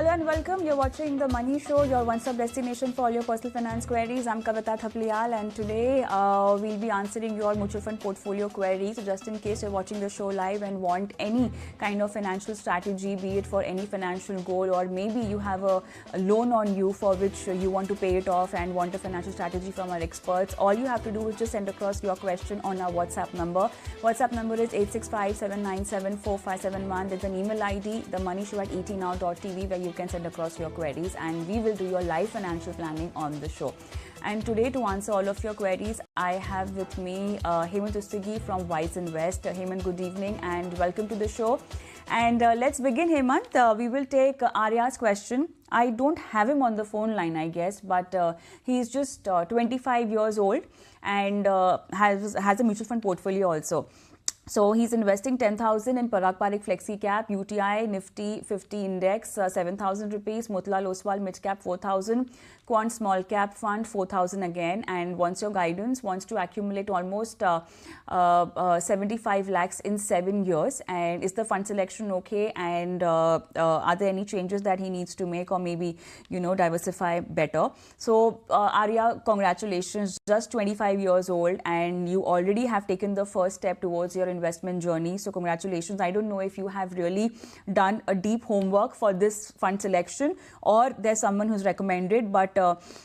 Hello and welcome. You're watching The Money Show, your one-stop destination for all your personal finance queries. I'm Kavita Thapliyal, and today we'll be answering your mutual fund portfolio queries. So just in case you're watching the show live and want any kind of financial strategy, be it for any financial goal, or maybe you have a loan on you for which you want to pay it off and want a financial strategy from our experts, all you have to do is just send across your question on our WhatsApp number. WhatsApp number is 865-797-4571. There's an email ID, themoneyshow@etnow.tv, where you can send across your queries and we will do your live financial planning on the show. And today, to answer all of your queries, I have with me Hemant Rustagi from Wiseinvest. Hemant, good evening and welcome to the show. And let's begin, Hemant. We will take Arya's question. I don't have him on the phone line, I guess, but he's just 25 years old and has a mutual fund portfolio also. So he's investing 10,000 in Parag Parikh Flexi Cap, UTI Nifty 50 Index 7,000 rupees, Motilal Oswal Mid Cap 4,000, Quant Small Cap Fund 4,000 again, and wants your guidance, wants to accumulate almost 75 lakhs in 7 years. And is the fund selection okay? And are there any changes that he needs to make, or maybe diversify better? So Arya, congratulations, just 25 years old, and you already have taken the first step towards your investment journey. So congratulations. I don't know if you have really done a deep homework for this fund selection or there's someone who's recommended, but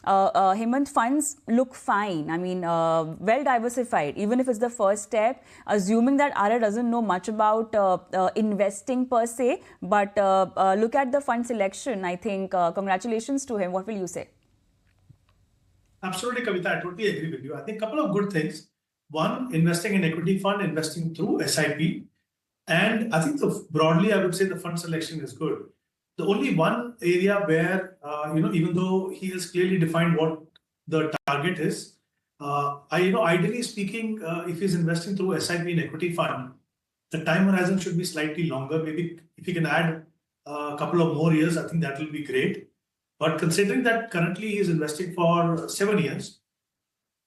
Hemant, funds look fine. I mean, well diversified, even if it's the first step, assuming that Arya doesn't know much about investing per se, but look at the fund selection. I think congratulations to him. What will you say? Absolutely, Kavita. I totally agree with you. I think a couple of good things. One, investing in equity fund, investing through SIP. And I think broadly, I would say the fund selection is good. The only one area where, even though he has clearly defined what the target is, ideally speaking, if he's investing through SIP in equity fund, the time horizon should be slightly longer. Maybe if he can add a couple of more years, I think that will be great. But considering that currently he is investing for 7 years,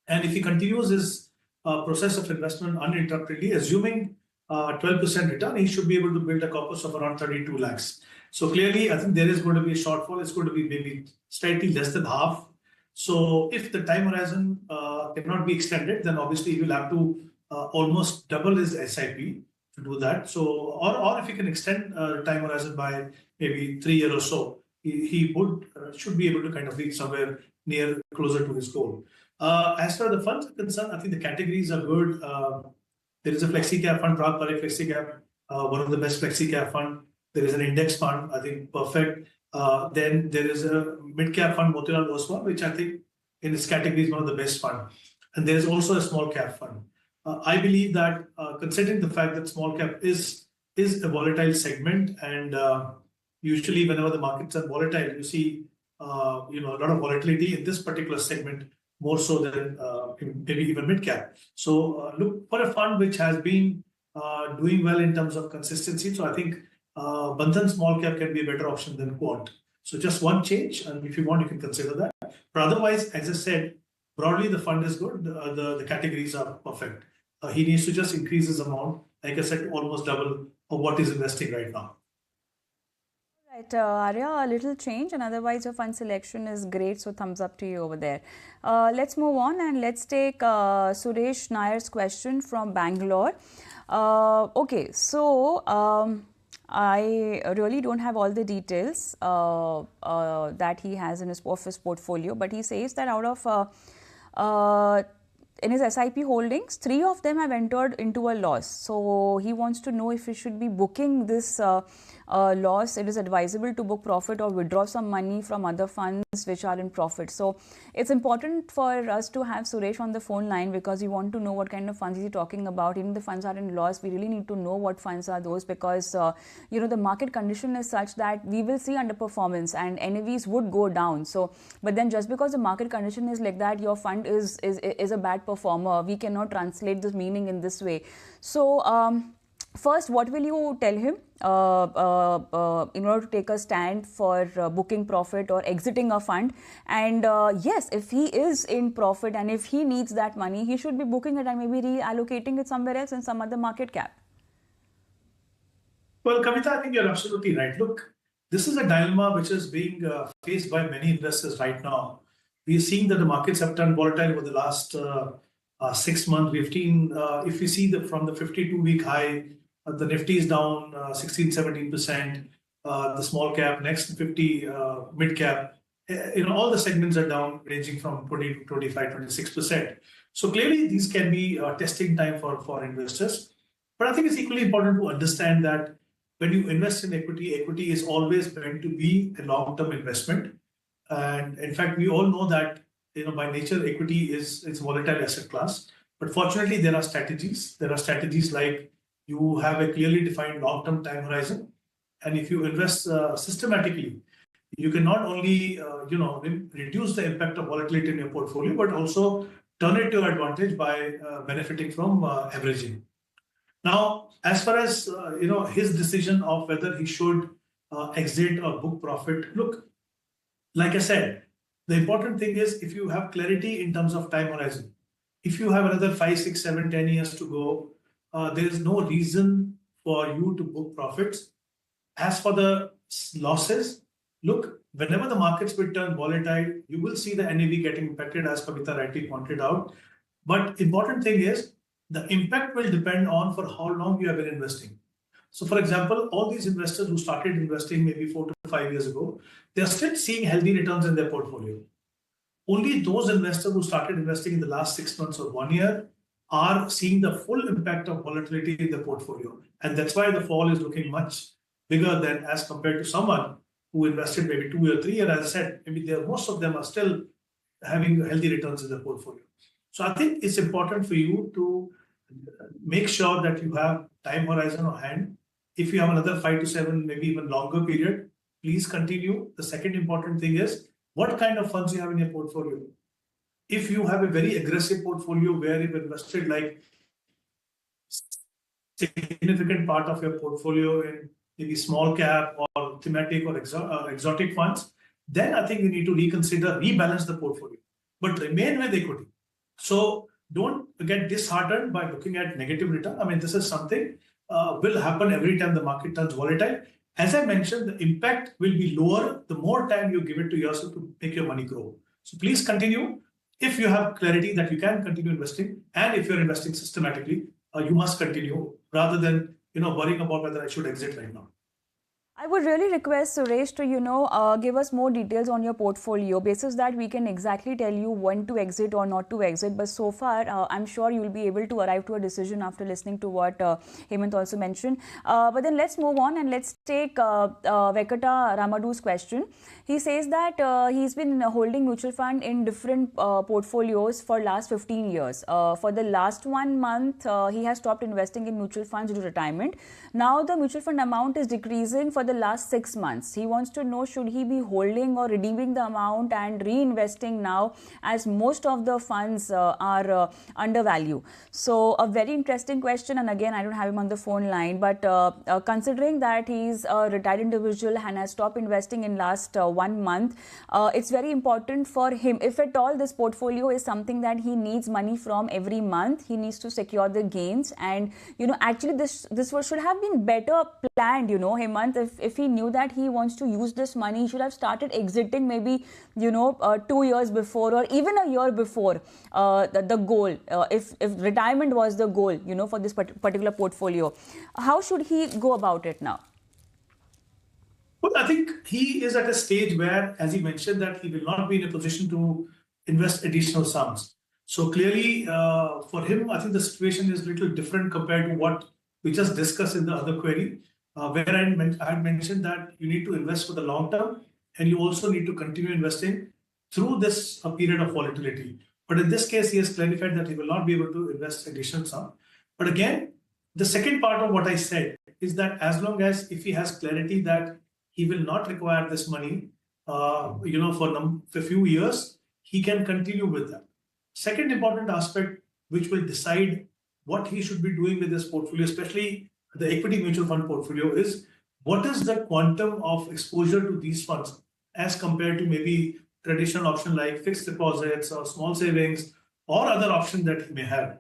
and if he continues his process of investment uninterruptedly, assuming 12% return, he should be able to build a corpus of around 32 lakhs. So clearly, I think there is going to be a shortfall. It's going to be maybe slightly less than half. So if the time horizon cannot be extended, then obviously he will have to almost double his SIP to do that. So, or if he can extend the time horizon by maybe 3 years or so, he should be able to kind of reach somewhere near closer to his goal. As far as the funds are concerned, I think the categories are good. There is a Flexi Cap fund, Parag Parikh Flexi Cap, one of the best Flexi Cap fund. There is an index fund, I think perfect. Then there is a mid cap fund, Motilal Oswal, which I think in its category is one of the best fund. And there is also a small cap fund. I believe that considering the fact that small cap is a volatile segment, and usually whenever the markets are volatile, you see a lot of volatility in this particular segment, more so than maybe even mid cap. So look for a fund which has been doing well in terms of consistency. So I think Bandhan small cap can be a better option than Quant. So just one change, and if you want, you can consider that. But otherwise, as I said, broadly the fund is good. The categories are perfect. He needs to just increase his amount, like I said, almost double of what he's investing right now. Right, Arya, a little change, and otherwise your fund selection is great, so thumbs up to you over there. Let's move on and let's take Suresh Nair's question from Bangalore. Okay, so I really don't have all the details that he has in his office portfolio, but he says that out of in his SIP holdings, 3 of them have entered into a loss. So he wants to know if he should be booking this loss. It is advisable to book profit or withdraw some money from other funds which are in profit. So it's important for us to have Suresh on the phone line because we want to know what kind of funds he's talking about. Even the funds are in loss, we really need to know what funds are those, because the market condition is such that we will see underperformance and NAVs would go down. So, but then just because the market condition is like that, your fund is a bad performer. We cannot translate this meaning in this way. So first, what will you tell him in order to take a stand for booking profit or exiting a fund? And yes, if he is in profit and if he needs that money, he should be booking it and maybe reallocating it somewhere else in some other market cap. Well, Kavita, I think you're absolutely right. Look, this is a dilemma which is being faced by many investors right now. We are seeing that the markets have turned volatile over the last 6 months. We've seen, if we see from the 52-week high, the Nifty is down 16, 17%. The small cap, next 50 mid cap, all the segments are down, ranging from 20 to 25, 26%. So clearly, these can be testing time for investors. But I think it's equally important to understand that when you invest in equity, equity is always meant to be a long-term investment. And in fact, we all know that by nature, equity is a volatile asset class. But fortunately, there are strategies. There are strategies like you have a clearly defined long-term time horizon. And if you invest systematically, you can not only reduce the impact of volatility in your portfolio, but also turn it to your advantage by benefiting from averaging. Now, as far as his decision of whether he should exit or book profit, look, like I said, the important thing is if you have clarity in terms of time horizon. If you have another 5, 6, 7, 10 years to go, there is no reason for you to book profits. As for the losses, look, whenever the markets will turn volatile, you will see the NAV getting impacted, as Kavita rightly pointed out. But important thing is the impact will depend on for how long you have been investing. So, for example, all these investors who started investing maybe 4 to 5 years ago, they are still seeing healthy returns in their portfolio. Only those investors who started investing in the last 6 months or 1 year are seeing the full impact of volatility in the portfolio. And that's why the fall is looking much bigger than as compared to someone who invested maybe 2 or 3 years. As I said, maybe most of them are still having healthy returns in their portfolio. So I think it's important for you to make sure that you have time horizon on hand. If you have another 5 to 7, maybe even longer period, please continue. The second important thing is what kind of funds you have in your portfolio. If you have a very aggressive portfolio where you've invested like significant part of your portfolio in maybe small cap or thematic or exotic funds, then I think you need to rebalance the portfolio, but remain with equity. So don't get disheartened by looking at negative return. I mean, this is something will happen every time the market turns volatile. As I mentioned, the impact will be lower the more time you give it to yourself to make your money grow. So please continue. If you have clarity that you can continue investing, and if you're investing systematically, you must continue rather than worrying about whether I should exit right now. I would really request Suresh to, give us more details on your portfolio, basis that we can exactly tell you when to exit or not to exit. But so far, I'm sure you will be able to arrive to a decision after listening to what Hemant also mentioned. But then let's move on and let's take Venkata Ramadu's question. He says that he's been holding mutual fund in different portfolios for last 15 years. For the last 1 month, he has stopped investing in mutual funds due to retirement. Now the mutual fund amount is decreasing for the last 6 months. He wants to know, should he be holding or redeeming the amount and reinvesting now, as most of the funds are undervalued. So a very interesting question, and again I don't have him on the phone line, but considering that he's a retired individual and has stopped investing in last 1 month, it's very important for him, if at all this portfolio is something that he needs money from every month, he needs to secure the gains. And actually this should have been better planned, Hemant. If he knew that he wants to use this money, he should have started exiting maybe 2 years before, or even a year before the goal, if retirement was the goal for this particular portfolio. How should he go about it now? Well, I think he is at a stage where, as he mentioned, that he will not be in a position to invest additional sums. So clearly, for him, I think the situation is a little different compared to what we just discussed in the other query, where I had mentioned that you need to invest for the long term, and you also need to continue investing through this period of volatility. But in this case, he has clarified that he will not be able to invest additional sum. But again, the second part of what I said is that as long as if he has clarity that he will not require this money, for a few years, he can continue with that. Second important aspect, which will decide what he should be doing with his portfolio, especially the equity mutual fund portfolio, is what is the quantum of exposure to these funds as compared to maybe traditional option like fixed deposits or small savings or other option that he may have.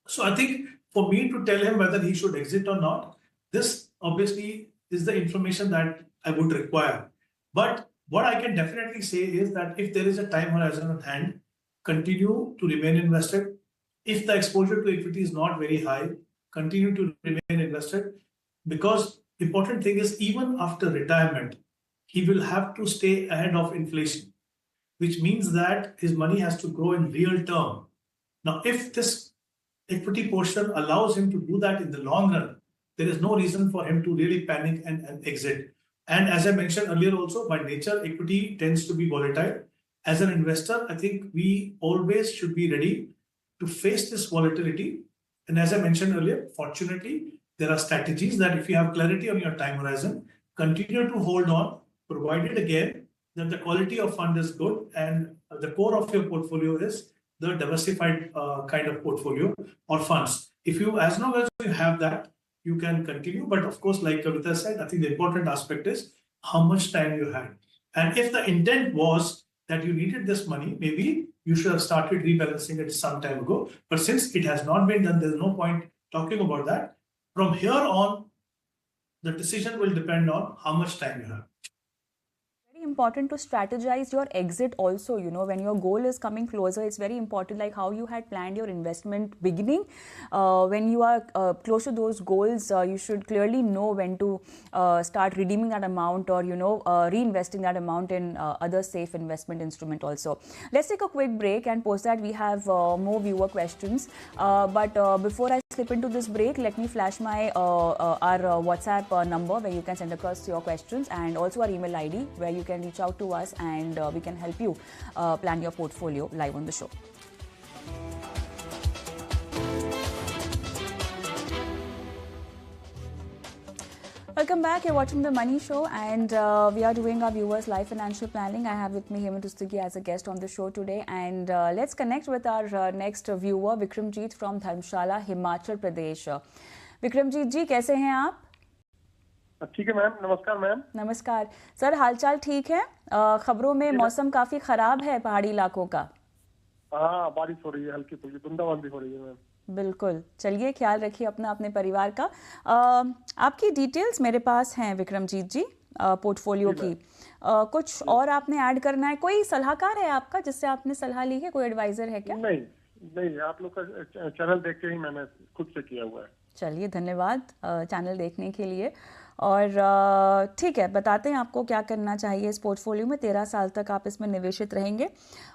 So I think for me to tell him whether he should exit or not, this obviously is the information that I would require. But what I can definitely say is that if there is a time horizon on hand, continue to remain invested. If the exposure to equity is not very high, continue to remain invested, because important thing is even after retirement, he will have to stay ahead of inflation, which means that his money has to grow in real term. Now, if this equity portion allows him to do that in the long run, there is no reason for him to really panic and exit. And as I mentioned earlier also, by nature, equity tends to be volatile. As an investor, I think we always should be ready to face this volatility. And as I mentioned earlier, fortunately, there are strategies that if you have clarity on your time horizon, continue to hold on, provided again that the quality of fund is good and the core of your portfolio is the diversified kind of portfolio or funds. If you, as long as you have that, you can continue. But of course, like Kavita said, I think the important aspect is how much time you had. And if the intent was that you needed this money, maybe you should have started rebalancing it some time ago. But since it has not been done, there's no point talking about that. From here on, the decision will depend on how much time you have. Very important to strategize your exit also. When your goal is coming closer, it's very important, like how you had planned your investment beginning. When you are close to those goals, you should clearly know when to start redeeming that amount or reinvesting that amount in other safe investment instrument also. Let's take a quick break, and post that we have more viewer questions, but before I slip into this break, let me flash my our WhatsApp number where you can send across your questions, and also our email ID where you can reach out to us, and we can help you plan your portfolio live on the show. Welcome back. You're watching The Money Show, and we are doing our viewers' live financial planning. I have with me Hemant Rustagi as a guest on the show today, and let's connect with our next viewer, Vikramjit from Dharamshala, Himachal Pradesh. Vikramjit जी, कैसे हैं आप? ठीक है ma'am, नमस्कार ma'am. नमस्कार sir, हालचाल ठीक है? खबरों में मौसम काफी खराब है पहाड़ी इलाकों का। हाँ, बारिश हो रही है, हल्की फुल्की बूंदाबांदी हो रही है मैम। बिल्कुल, चलिए ख्याल रखिए अपना, अपने परिवार का। आपकी डिटेल्स मेरे पास हैं विक्रमजीत जी, पोर्टफोलियो की। कुछ और आपने ऐड करना है? कोई सलाहकार है आपका जिससे आपने सलाह ली है? कोई एडवाइजर है क्या? नहीं, आप लोग का चैनल देख के ही मैंने खुद से किया हुआ है। चलिए, धन्यवाद चैनल देखने के लिए। और ठीक है, बताते हैं आपको क्या करना चाहिए इस पोर्टफोलियो में। 13 साल तक आप इसमें निवेशित रहेंगे।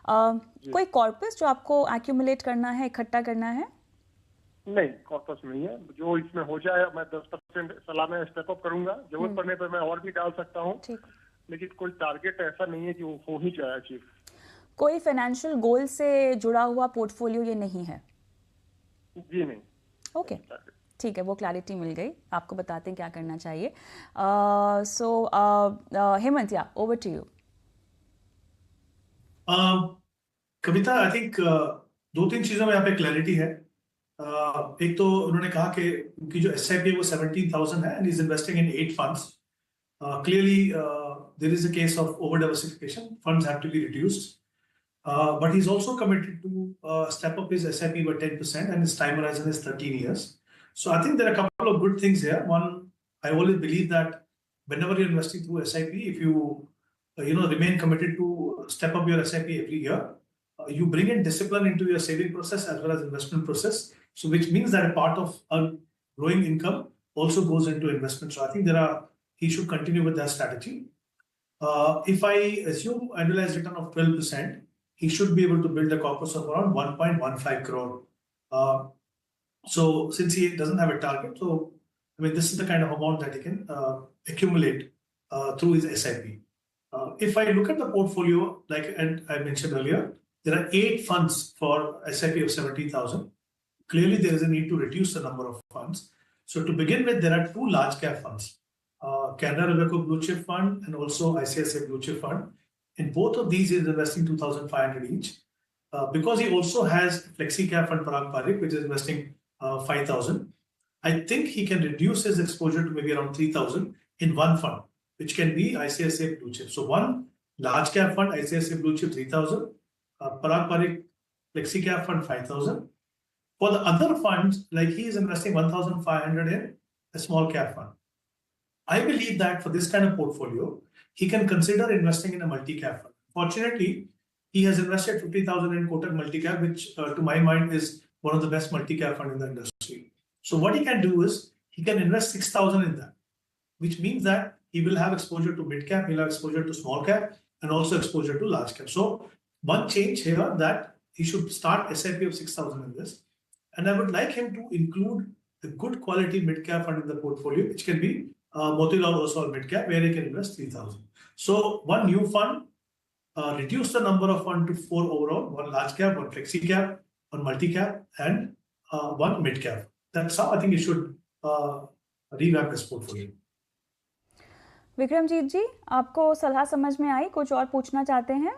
कोई कॉर्पस जो आपको एक्यूमुलेट करना है, इकट्ठा करना है? नहीं, कॉर्पस नहीं है। जो इसमें हो जाए मैं 10% सालाना स्टेप अप करूंगा। जरूरत पड़ने पर मैं और भी डाल सकता हूँ, लेकिन कोई टारगेट ऐसा नहीं है कि वो हो ही जाए अचीव। कोई फाइनेंशियल गोल से जुड़ा हुआ पोर्टफोलियो ये नहीं है? जी नहीं। ओके, ठीक है, वो क्लैरिटी मिल गई। आपको बताते हैं क्या करना चाहिए। सो हेमंत, या over to you. Kavita, I think 2-3 चीजों में यहाँ पे क्लैरिटी है। एक तो उन्होंने कहा कि उनकी जो SIP है वो 17,000 है, and he's investing in 8 funds. Clearly, there is a case of over diversification. Funds have to be reduced, but he's also committed to step up his SIP by 10%, and his time horizon is 13 years. So I think there are a couple of good things here. One, I always believe that whenever you're investing through SIP, if you remain committed to step up your SIP every year, you bring in discipline into your saving process as well as investment process. So which means that a part of a growing income also goes into investment. So I think he should continue with that strategy. If I assume annualized return of 12%, he should be able to build a corpus of around 1.15 crore. So since he doesn't have a target, so I mean, this is the kind of amount that he can accumulate through his SIP. If I look at the portfolio, and I mentioned earlier, there are 8 funds for SIP of 70,000. Clearly, there is a need to reduce the number of funds. So to begin with, there are 2 large cap funds, Canada Robeco Blue Chip Fund and also ICICI Blue Chip Fund. In both of these, he is investing 2,500 each. Because he also has Flexi Cap Fund Parag Parik, which is investing 5,000. I think he can reduce his exposure to maybe around 3,000 in one fund, which can be ICICI Blue Chip. So one large cap fund, ICICI Blue Chip 3,000, Parag Parik Flexi Cap Fund 5,000. For the other funds, like he is investing 1,500 in a small cap fund. I believe that for this kind of portfolio, he can consider investing in a multi-cap fund. Fortunately, he has invested 50,000 in Kotak multi-cap, which to my mind is one of the best multi-cap fund in the industry. So what he can do is he can invest 6,000 in that, which means that he will have exposure to mid-cap, he'll have exposure to small cap, and also exposure to large cap. So one change here that he should start SIP of 6,000 in this. And I would like him to include a good quality mid-cap fund in the portfolio, which can be Motilal Oswal mid-cap, where he can invest 3,000. So one new fund, reduce the number of fund to 4 overall, one large cap, one flexi cap, one multi-cap, and one mid-cap. That's how I think you should revamp this portfolio. Vikramjit जी, आपको सलाह समझ में आई? कुछ और पूछना चाहते हैं?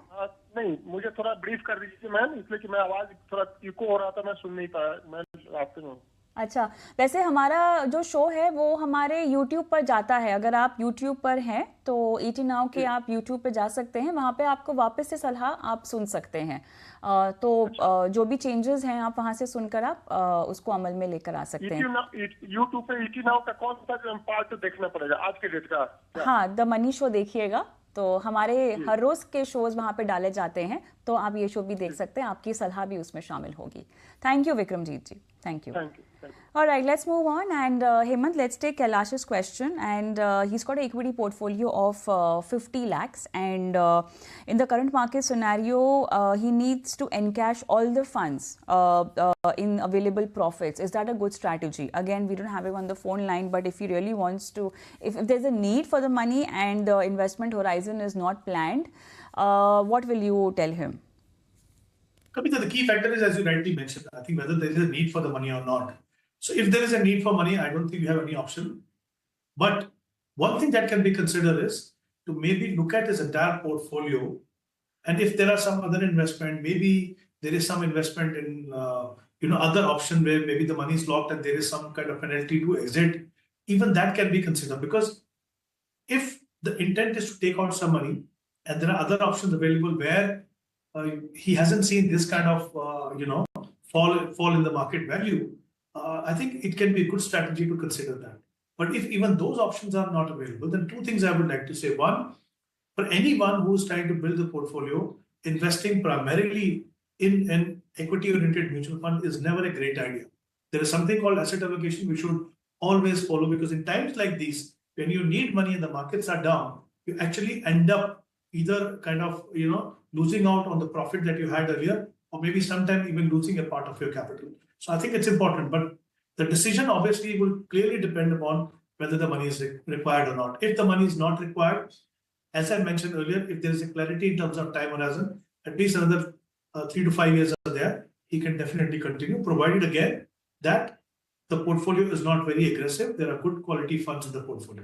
नहीं, मुझे थोड़ा ब्रीफ कर दीजिए मैम, इसलिए कि मैं आवाज थोड़ा इको हो रहा था, मैं सुन नहीं पाया, मैं रास्ते में हूँ। अच्छा, वैसे हमारा जो शो है वो हमारे YouTube पर जाता है। अगर आप YouTube पर हैं तो ET Now के आप YouTube पे जा सकते हैं, वहाँ पे आपको वापस से सलाह आप सुन सकते हैं। तो जो भी चेंजेस हैं आप वहाँ से सुनकर आप उसको अमल में लेकर आ सकते हैं। YouTube पे ET Now का कौन सा पार्ट देखना पड़ेगा आज के डेट का? हाँ, द मनी शो देखिएगा, तो हमारे हर रोज के शोज वहाँ पे डाले जाते हैं, तो आप ये शो भी देख सकते हैं, आपकी सलाह भी उसमें शामिल होगी। Thank you Vikramjeet ji, thank you. All right, let's move on, and Hemant, let's take Kailash's question, and he's got an equity portfolio of 50 lakhs, and in the current market scenario, he needs to encash all the funds in available profits. Is that a good strategy? Again, we don't have him on the phone line, but if he really wants to, if there's a need for the money and the investment horizon is not planned, what will you tell him? Kavita, the key factor is, as you rightly mentioned, I think whether there is a need for the money or not. So if there is a need for money, I don't think you have any option. But one thing that can be considered is to maybe look at his entire portfolio. And if there are some other investment, maybe there is some investment in other option where maybe the money is locked and there is some kind of penalty to exit. Even that can be considered, because if the intent is to take out some money and there are other options available where he hasn't seen this kind of fall in the market value, I think it can be a good strategy to consider that. But if even those options are not available, then two things I would like to say. One, for anyone who's trying to build a portfolio, investing primarily in an equity-oriented mutual fund is never a great idea. There is something called asset allocation we should always follow, because in times like these, when you need money and the markets are down, you actually end up either kind of losing out on the profit that you had earlier, or maybe sometime even losing a part of your capital. So I think it's important, but the decision obviously will clearly depend upon whether the money is required or not. If the money is not required, as I mentioned earlier, if there is a clarity in terms of time horizon, at least another 3 to 5 years are there, he can definitely continue, provided again that the portfolio is not very aggressive. There are good quality funds in the portfolio.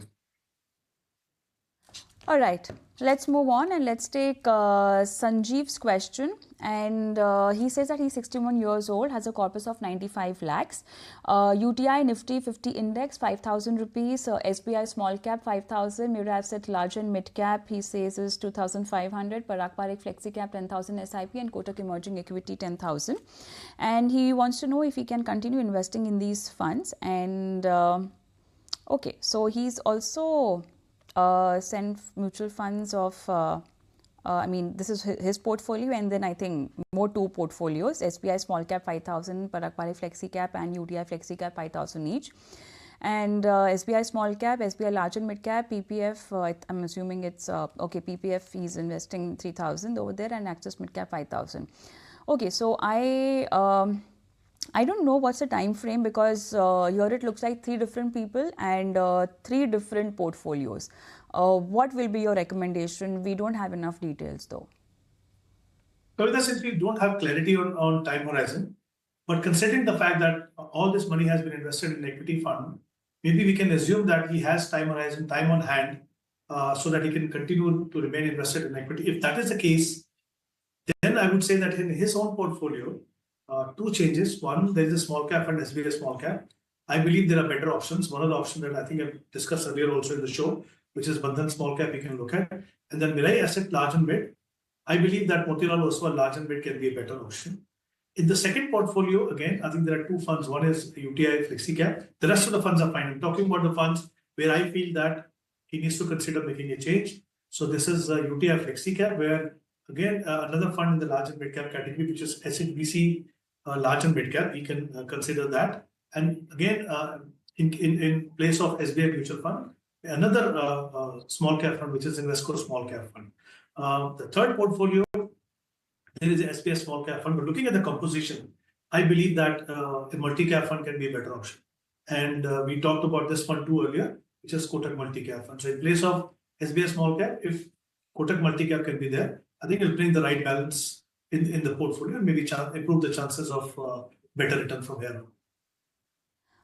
All right, let's move on and let's take Sanjeev's question. And he says that he's 61 years old, has a corpus of 95 lakhs, UTI Nifty 50 index 5,000 rupees, SBI small cap 5,000, Mira Asset large and mid cap he says is 2,500, Parag Parikh flexi cap 10,000 SIP, and Kotak emerging equity 10,000. And he wants to know if he can continue investing in these funds. And okay, so he's also sent mutual funds of this is his portfolio, and then I think more two portfolios, SBI small cap 5,000, Parag Parikh flexi cap and UTI flexi cap 5,000 each. And SBI small cap, SBI large and mid cap, PPF, I'm assuming it's, PPF he's investing 3,000 over there, and Axis mid cap 5,000. Okay, so I don't know what's the time frame, because here it looks like 3 different people and 3 different portfolios. What will be your recommendation? We don't have enough details though. Kavita, since we don't have clarity on time horizon, but considering the fact that all this money has been invested in an equity fund, maybe we can assume that he has time horizon, time on hand, so that he can continue to remain invested in equity. If that is the case, then I would say that in his own portfolio, 2 changes. One, there is a small cap and SBI small cap. I believe there are better options. One of the options that I think I've discussed earlier also in the show, which is Bandhan small cap, you can look at. And then Mirai Asset large and mid. I believe that Motilal Oswal large and mid can be a better option. In the second portfolio, again, I think there are 2 funds. One is UTI flexi cap. The rest of the funds are fine. I'm talking about the funds where I feel that he needs to consider making a change. So this is UTI FlexiCap, where again another fund in the large and mid cap category, which is SHBC large and mid cap. We can consider that. And again, in place of SBI mutual fund, another small cap fund, which is Invesco small cap fund. The third portfolio, there is a SBI small cap fund. But looking at the composition, I believe that a multi-cap fund can be a better option. And we talked about this fund too earlier, which is Kotak multi-cap fund. So in place of SBI small cap, if Kotak multi-cap can be there, I think it'll bring the right balance in the portfolio and maybe improve the chances of better return from here on.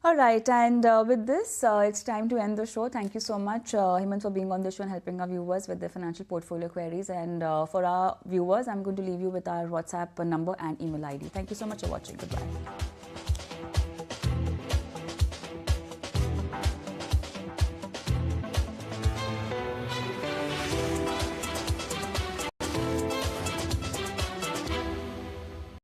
All right, and with this, it's time to end the show. Thank you so much, Hemant, for being on the show and helping our viewers with their financial portfolio queries. And for our viewers, I'm going to leave you with our WhatsApp number and email ID. Thank you so much for watching. Goodbye.